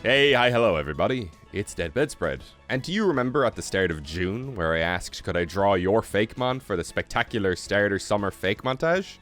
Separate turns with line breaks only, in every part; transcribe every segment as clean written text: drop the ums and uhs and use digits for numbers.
Hey, hi, hello everybody, it's Deadbedspread. And do you remember at the start of June where I asked could I draw your Fakemon for the spectacular starter summer Fakemontage?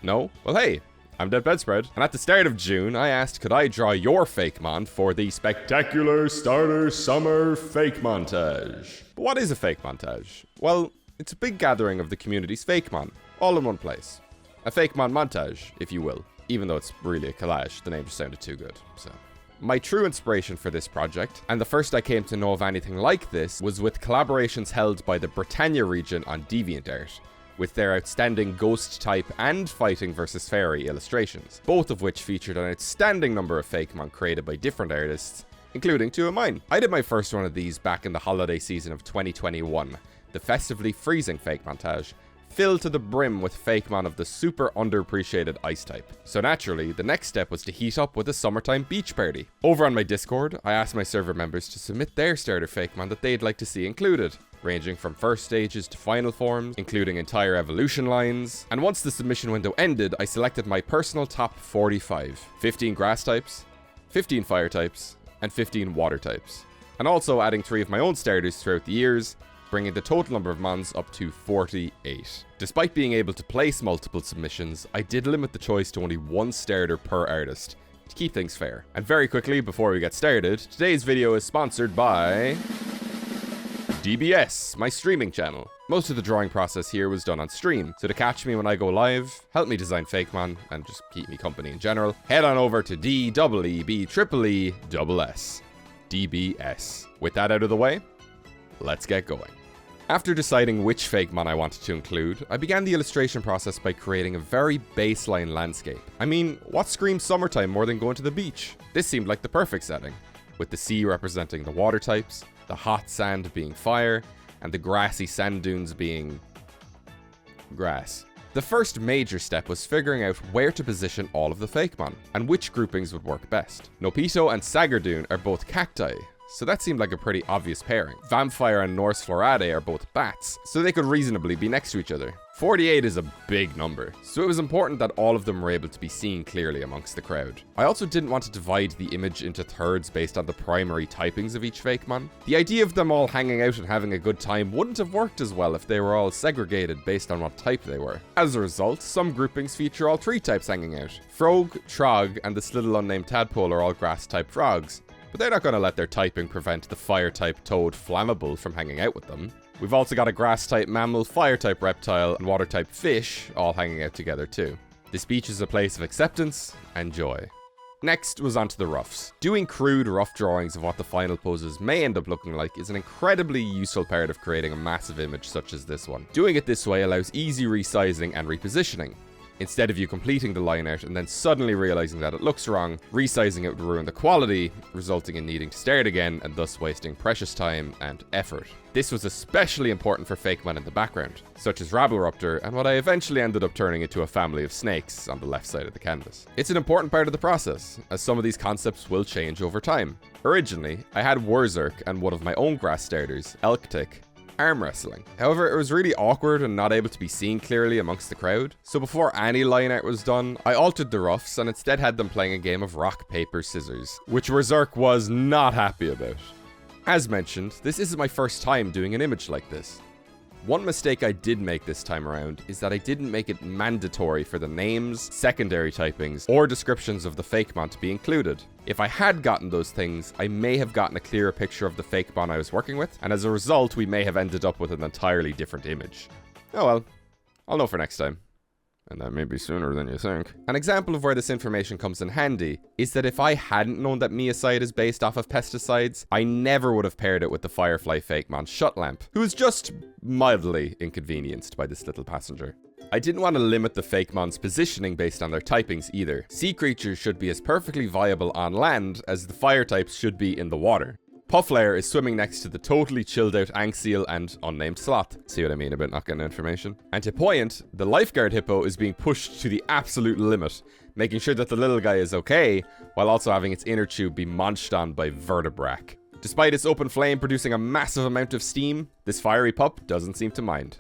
No? Well hey, I'm Deadbedspread, and at the start of June I asked could I draw your Fakemon for the spectacular starter summer Fakemontage. But what is a Fakemontage? Well, it's a big gathering of the community's Fakemon, all in one place. A Fakemon montage, if you will, even though it's really a collage, the name just sounded too good, so. My true inspiration for this project, and the first I came to know of anything like this, was with collaborations held by the Britannia region on DeviantArt, with their outstanding ghost type and fighting versus fairy illustrations, both of which featured an outstanding number of Fakemon created by different artists, including two of mine. I did my first one of these back in the holiday season of 2021, the festively freezing Fakemontage, filled to the brim with Fakemon of the super underappreciated ice type. So naturally, the next step was to heat up with a summertime beach party. Over on my Discord, I asked my server members to submit their starter Fakemon that they'd like to see included, ranging from first stages to final forms, including entire evolution lines. And once the submission window ended, I selected my personal top 45. 15 grass types, 15 fire types, and 15 water types. And also adding 3 of my own starters throughout the years, bringing the total number of mons up to 48. Despite being able to place multiple submissions, I did limit the choice to only one starter per artist, to keep things fair. And very quickly, before we get started, today's video is sponsored by DBS, my streaming channel. Most of the drawing process here was done on stream, so to catch me when I go live, help me design Fakemon, and just keep me company in general, head on over to DBESS. DBS. With that out of the way, let's get going. After deciding which Fakemon I wanted to include, I began the illustration process by creating a very baseline landscape. I mean, what screams summertime more than going to the beach? This seemed like the perfect setting, with the sea representing the water types, the hot sand being fire, and the grassy sand dunes being grass. The first major step was figuring out where to position all of the Fakemon, and which groupings would work best. Nopito and Sagardune are both cacti, so that seemed like a pretty obvious pairing. Vampire and Norse Florade are both bats, so they could reasonably be next to each other. 48 is a big number, so it was important that all of them were able to be seen clearly amongst the crowd. I also didn't want to divide the image into thirds based on the primary typings of each Fakemon. The idea of them all hanging out and having a good time wouldn't have worked as well if they were all segregated based on what type they were. As a result, some groupings feature all 3 types hanging out. Frog, Trog, and this little unnamed tadpole are all grass-type frogs. But they're not going to let their typing prevent the fire-type toad Flammable from hanging out with them. We've also got a grass-type mammal, fire-type reptile, and water-type fish all hanging out together too. This beach is a place of acceptance and joy. Next was onto the roughs. Doing crude rough drawings of what the final poses may end up looking like is an incredibly useful part of creating a massive image such as this one. Doing it this way allows easy resizing and repositioning. Instead of you completing the line art and then suddenly realizing that it looks wrong, resizing it would ruin the quality, resulting in needing to start again and thus wasting precious time and effort. This was especially important for Fakemon in the background, such as Rabbleruptor and what I eventually ended up turning into a family of snakes on the left side of the canvas. It's an important part of the process, as some of these concepts will change over time. Originally, I had Wurzurk and one of my own grass starters, Elktick, arm wrestling. However, it was really awkward and not able to be seen clearly amongst the crowd, so before any line art was done, I altered the roughs and instead had them playing a game of rock, paper, scissors, which Wurzurk was not happy about. As mentioned, this isn't my first time doing an image like this. One mistake I did make this time around is that I didn't make it mandatory for the names, secondary typings, or descriptions of the Fakemon to be included. If I had gotten those things, I may have gotten a clearer picture of the Fakemon I was working with, and as a result, we may have ended up with an entirely different image. Oh well, I'll know for next time. And that may be sooner than you think. An example of where this information comes in handy is that if I hadn't known that Miacide is based off of pesticides, I never would have paired it with the Firefly Fakemon Shutlamp, who is just mildly inconvenienced by this little passenger. I didn't want to limit the Fakemon's positioning based on their typings either. Sea creatures should be as perfectly viable on land as the fire types should be in the water. Pufflair is swimming next to the totally chilled out Anxeel and unnamed sloth. See what I mean about not getting information? And to point, the lifeguard hippo is being pushed to the absolute limit, making sure that the little guy is okay, while also having its inner tube be munched on by Vertebrac. Despite its open flame producing a massive amount of steam, this fiery pup doesn't seem to mind.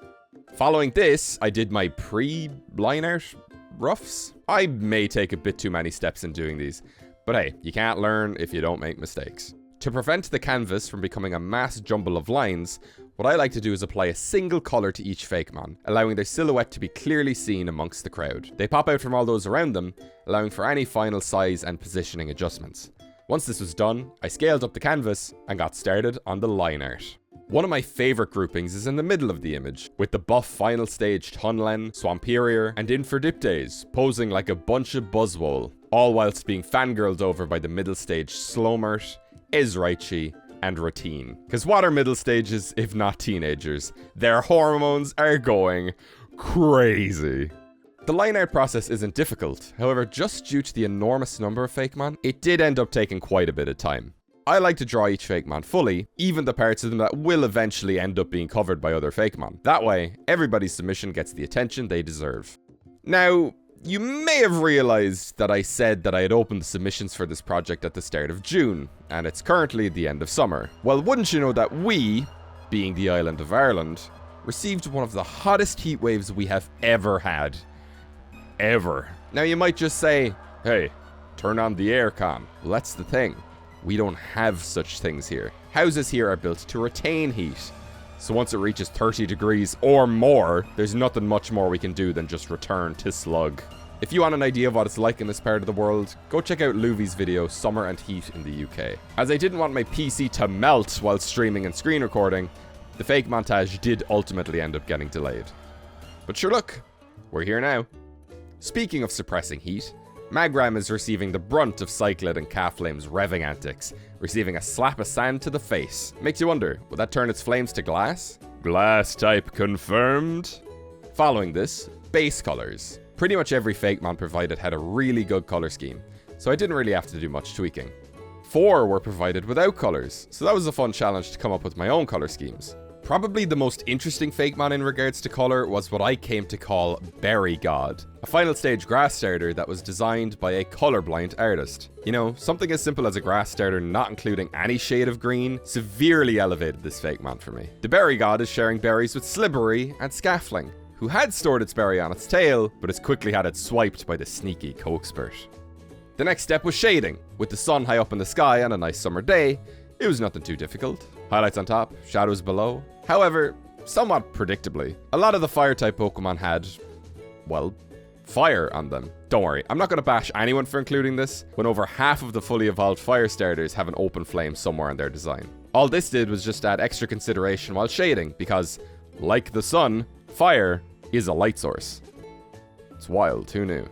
Following this, I did my pre-line art roughs. I may take a bit too many steps in doing these, But hey, you can't learn if you don't make mistakes. To prevent the canvas from becoming a mass jumble of lines, what I like to do is apply a single colour to each Fakemon, allowing their silhouette to be clearly seen amongst the crowd. They pop out from all those around them, allowing for any final size and positioning adjustments. Once this was done, I scaled up the canvas and got started on the line art. One of my favourite groupings is in the middle of the image, with the buff final stage Tunlen, Swamperior, and Inferdiptes posing like a bunch of buzzwole, all whilst being fangirled over by the middle stage Slomert, Ezraichi, and Ratine. Cause what are middle stages if not teenagers? Their hormones are going crazy. The line art process isn't difficult, however, just due to the enormous number of Fakemon, it did end up taking quite a bit of time. I like to draw each Fakemon fully, even the parts of them that will eventually end up being covered by other Fakemon. That way, everybody's submission gets the attention they deserve. Now, you may have realized that I said that I had opened the submissions for this project at the start of June, and it's currently the end of summer. Well, wouldn't you know that we, being the island of Ireland, received one of the hottest heat waves we have ever had. Ever. Now you might just say, hey, turn on the aircon. Well, that's the thing. We don't have such things here. Houses here are built to retain heat. So once it reaches 30 degrees or more, there's nothing much more we can do than just return to slug. If you want an idea of what it's like in this part of the world, go check out Luvy's video, Summer and Heat in the UK. As I didn't want my PC to melt while streaming and screen recording, the Fakemontage did ultimately end up getting delayed. But sure look, we're here now. Speaking of suppressing heat, Magram is receiving the brunt of Cyclid and Caflame's revving antics, receiving a slap of sand to the face. Makes you wonder, will that turn its flames to glass? Glass type confirmed? Following this, base colors. Pretty much every Fakemon provided had a really good color scheme, so I didn't really have to do much tweaking. 4 were provided without colors, so that was a fun challenge to come up with my own color schemes. Probably the most interesting Fakemon in regards to color was what I came to call Berry God, a final stage grass starter that was designed by a colorblind artist. You know, something as simple as a grass starter not including any shade of green severely elevated this Fakemon for me. The Berry God is sharing berries with Slibbery and Scafling, who had stored its berry on its tail, but has quickly had it swiped by the sneaky Cokespurt. The next step was shading. With the sun high up in the sky on a nice summer day, it was nothing too difficult. Highlights on top, shadows below. However, somewhat predictably, a lot of the fire-type Pokemon had, well, fire on them. Don't worry, I'm not going to bash anyone for including this, when over half of the fully evolved fire starters have an open flame somewhere in their design. All this did was just add extra consideration while shading, because, like the sun, fire is a light source. It's wild, who knew?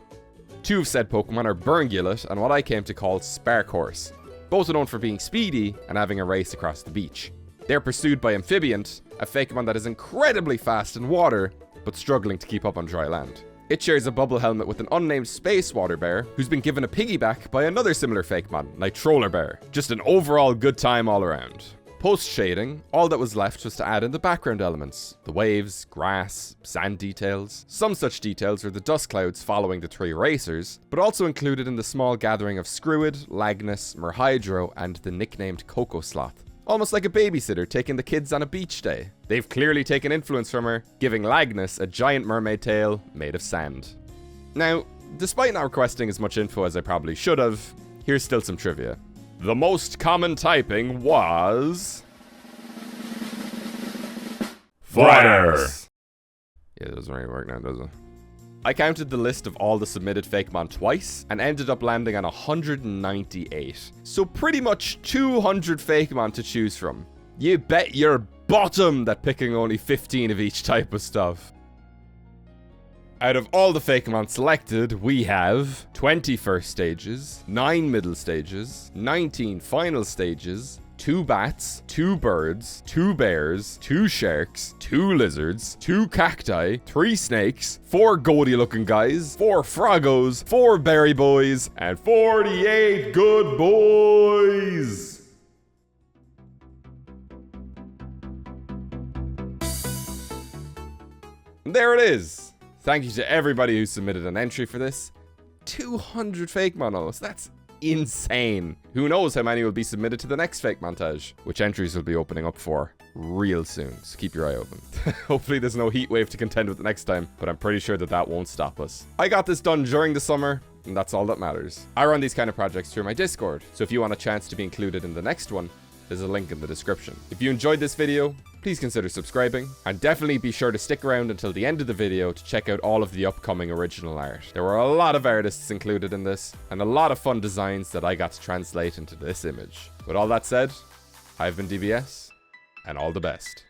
2 of said Pokemon are Burngulet and what I came to call Sparkhorse. Both are known for being speedy and having a race across the beach. They're pursued by Amphibiant, a Fakemon that is incredibly fast in water, but struggling to keep up on dry land. It shares a bubble helmet with an unnamed space water bear, who's been given a piggyback by another similar Fakemon, Nitrolar Bear. Just an overall good time all around. Post-shading, all that was left was to add in the background elements, the waves, grass, sand details. Some such details were the dust clouds following the 3 racers, but also included in the small gathering of Screwid, Lagnus, Merhydro, and the nicknamed Coco Sloth. Almost like a babysitter taking the kids on a beach day. They've clearly taken influence from her, giving Lagnus a giant mermaid tail made of sand. Now, despite not requesting as much info as I probably should have, here's still some trivia. The most common typing was... Fire! Yeah, it doesn't really work now, does it? I counted the list of all the submitted Fakemon twice, and ended up landing on 198. So pretty much 200 Fakemon to choose from. You bet your bottom that picking only 15 of each type of stuff. Out of all the Fakemon selected, we have 20 first stages, 9 middle stages, 19 final stages, 2 bats, 2 birds, 2 bears, 2 sharks, 2 lizards, 2 cacti, 3 snakes, 4 goaty looking guys, 4 froggos, 4 berry boys, and 48 good boys! And there it is! Thank you to everybody who submitted an entry for this. 200 Fakemon almost, that's insane. Who knows how many will be submitted to the next Fakemontage, which entries will be opening up for real soon, so keep your eye open. Hopefully there's no heat wave to contend with next time, but I'm pretty sure that won't stop us. I got this done during the summer, and that's all that matters. I run these kind of projects through my Discord, so if you want a chance to be included in the next one, there's a link in the description. If you enjoyed this video, please consider subscribing, and definitely be sure to stick around until the end of the video to check out all of the upcoming original art. There were a lot of artists included in this, and a lot of fun designs that I got to translate into this image. With all that said, I've been DBS, and all the best.